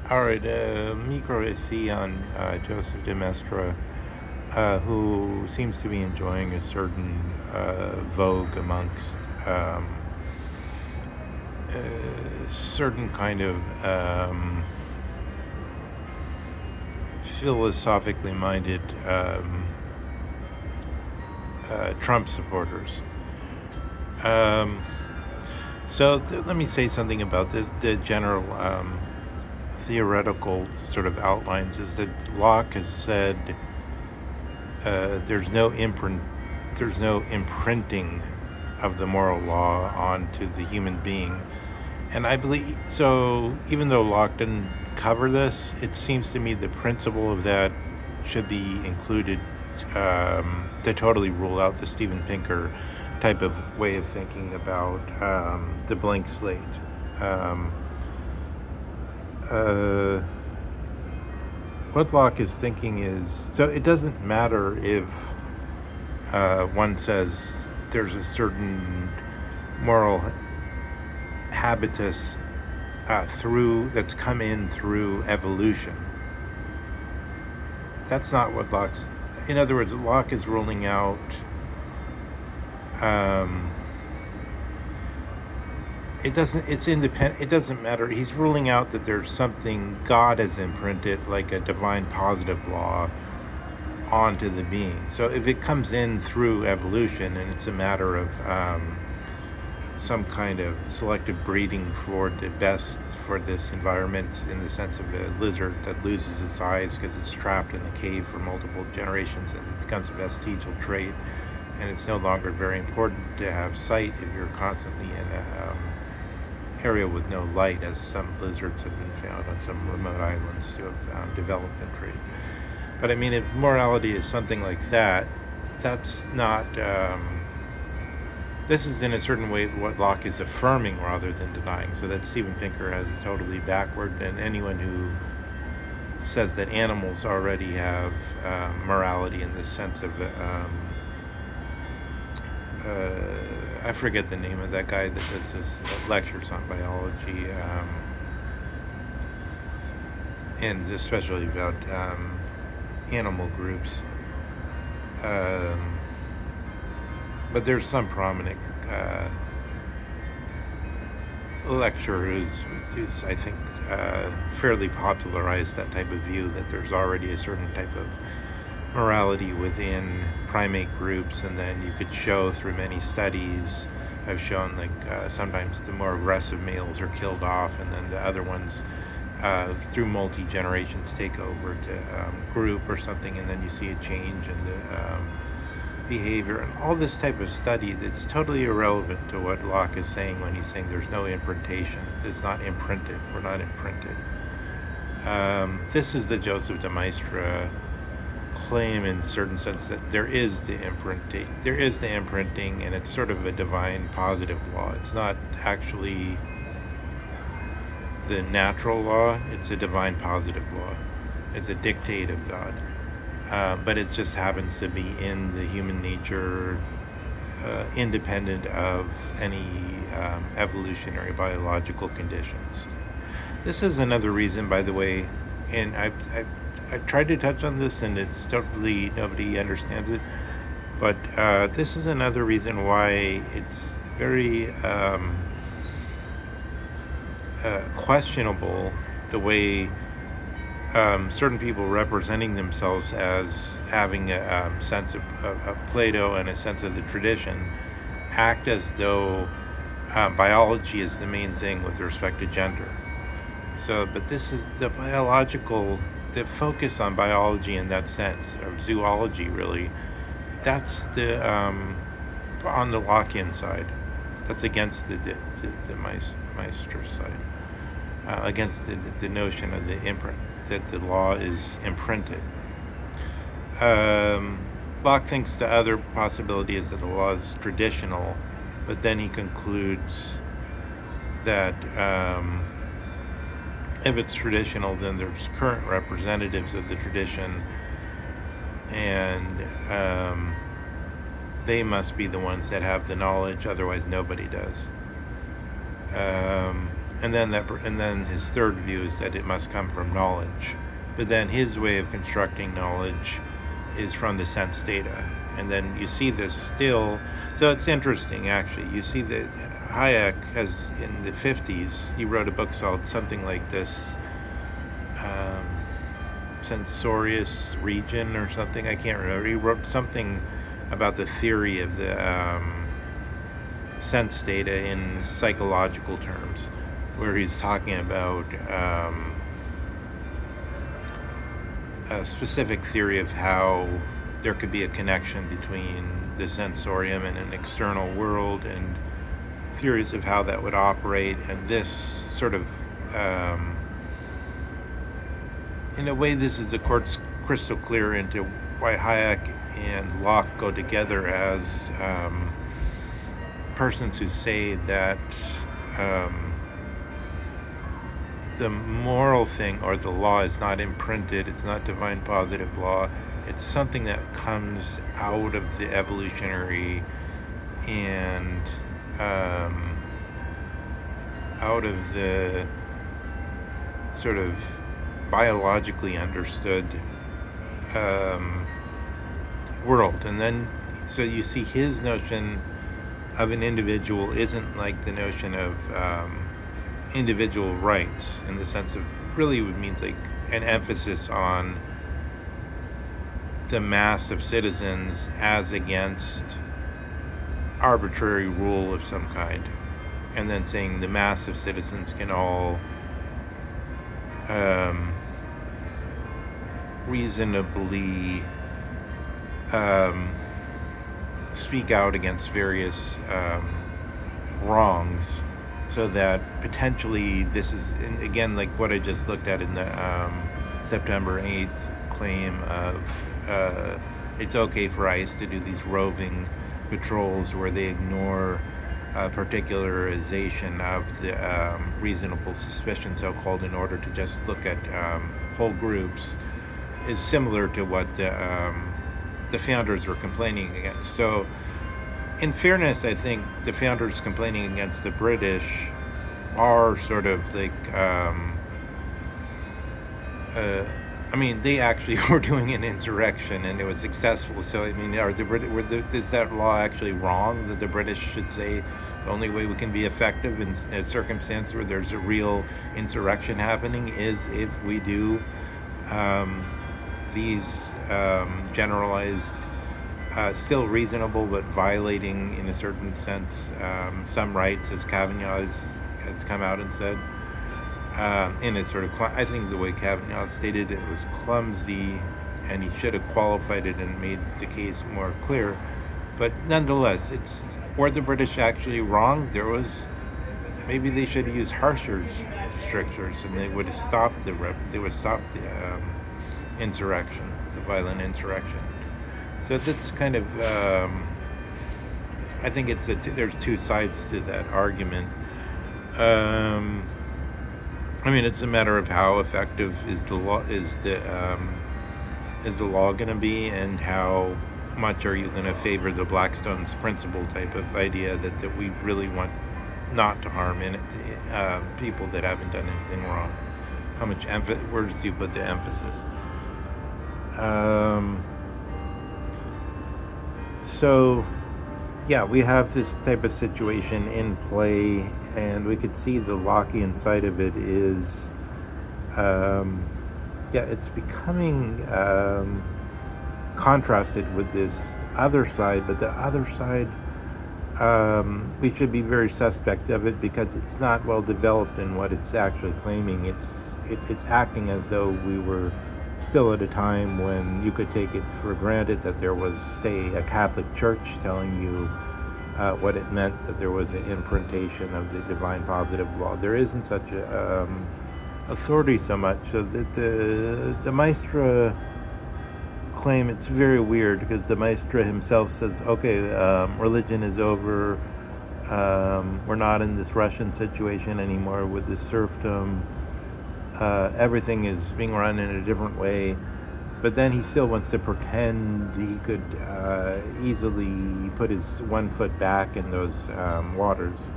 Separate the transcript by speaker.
Speaker 1: All right, micro essay on Joseph de Maistre, who seems to be enjoying a certain vogue amongst certain kind of philosophically minded Trump supporters. Um, let me say something about this. The general theoretical sort of outlines is that Locke has said there's no imprinting of the moral law onto the human being, and I believe so. Even though Locke didn't cover this, it seems to me the principle of that should be included to totally rule out the Steven Pinker type of way of thinking about the blank slate. Um, uh, what Locke is thinking is so it doesn't matter if one says there's a certain moral habitus through that's come in through evolution. That's not what Locke's. In other words, Locke is ruling out. Um, it doesn't. It's independent. It doesn't matter. He's ruling out that there's something God has imprinted, like a divine positive law, onto the being. So if it comes in through evolution, and it's a matter of some kind of selective breeding for the best for this environment, in the sense of a lizard that loses its eyes because it's trapped in a cave for multiple generations and it becomes a vestigial trait, and it's no longer very important to have sight if you're constantly in a area with no light, as some lizards have been found on some remote islands to have developed that trait. But I mean, if morality is something like that, that's not this is in a certain way what Locke is affirming rather than denying, so that Steven Pinker has it totally backward, and anyone who says that animals already have morality in the sense of I forget the name of that guy that does his lectures on biology, and especially about animal groups. Um, but there's some prominent lecturer who's I think fairly popularized that type of view, that there's already a certain type of morality within primate groups, and then you could show through many studies have shown, like sometimes the more aggressive males are killed off, and then the other ones through multi-generations take over the group or something, and then you see a change in the behavior and all this type of study that's totally irrelevant to what Locke is saying when he's saying there's no imprintation. It's not imprinted. We're not imprinted. This is the Joseph de Maistre claim, in a certain sense, that there is the imprinting. There is the imprinting, and it's sort of a divine positive law. It's not actually the natural law. It's a divine positive law. It's a dictate of God. But it just happens to be in the human nature, independent of any evolutionary biological conditions. This is another reason, by the way, and I've tried to touch on this, and it's totally nobody understands it. But this is another reason why it's very questionable the way certain people representing themselves as having a sense of Plato and a sense of the tradition act as though biology is the main thing with respect to gender. So, but this is the focus on biology in that sense, of zoology, really. That's the on the Lockean side. That's against the Meister side, against the notion of the imprint, that the law is imprinted. Locke thinks the other possibility is that the law is traditional, but then he concludes that if it's traditional, then there's current representatives of the tradition, and they must be the ones that have the knowledge, otherwise nobody does. and then his third view is that it must come from knowledge. But then his way of constructing knowledge is from the sense data. And then you see this still. So it's interesting, actually. You see that Hayek has, in the 50s, he wrote a book called something like this, um, Sensorious Region or something. I can't remember. He wrote something about the theory of the sense data in psychological terms, where he's talking about a specific theory of how there could be a connection between the sensorium and an external world, and theories of how that would operate. And this sort of, in a way, this is, of course, crystal clear into why Hayek and Locke go together as persons who say that the moral thing or the law is not imprinted, it's not divine positive law, it's something that comes out of the evolutionary and out of the sort of biologically understood world. And then, so you see his notion of an individual isn't like the notion of individual rights, in the sense of, really it means like an emphasis on the mass of citizens as against arbitrary rule of some kind, and then saying the mass of citizens can all reasonably speak out against various wrongs, so that potentially this is, again, like what I just looked at in the September 8th claim of it's okay for ICE to do these roving patrols where they ignore particularization of the reasonable suspicion, so-called, in order to just look at whole groups, is similar to what the founders were complaining against. So, in fairness, I think the founders complaining against the British are sort of like, I mean, they actually were doing an insurrection and it was successful. So, I mean, is that law actually wrong, that the British should say the only way we can be effective in a circumstance where there's a real insurrection happening is if we do these generalized, still reasonable but violating in a certain sense some rights, as Kavanaugh has come out and said, in a sort of, I think the way Kavanaugh stated it was clumsy, and he should have qualified it and made the case more clear. But nonetheless, were the British actually wrong? Maybe they should have used harsher strictures, and they would have stopped the insurrection, the violent insurrection. So that's kind of, I think there's two sides to that argument. I mean, it's a matter of how effective is the law going to be, and how much are you going to favor the Blackstone's principle type of idea that we really want not to harm people that haven't done anything wrong. How much where do you put the emphasis? So, yeah, we have this type of situation in play, and we could see the Lockean side of it is, it's becoming contrasted with this other side, but the other side, we should be very suspect of it because it's not well developed in what it's actually claiming. It's acting as though we were still at a time when you could take it for granted that there was, say, a Catholic Church telling you what it meant that there was an imprintation of the divine positive law. There isn't such a authority so much. So that the Maistre claim, it's very weird because the Maistre himself says, okay, religion is over. We're not in this Russian situation anymore with this serfdom. Everything is being run in a different way, but then he still wants to pretend he could easily put his 1 foot back in those waters.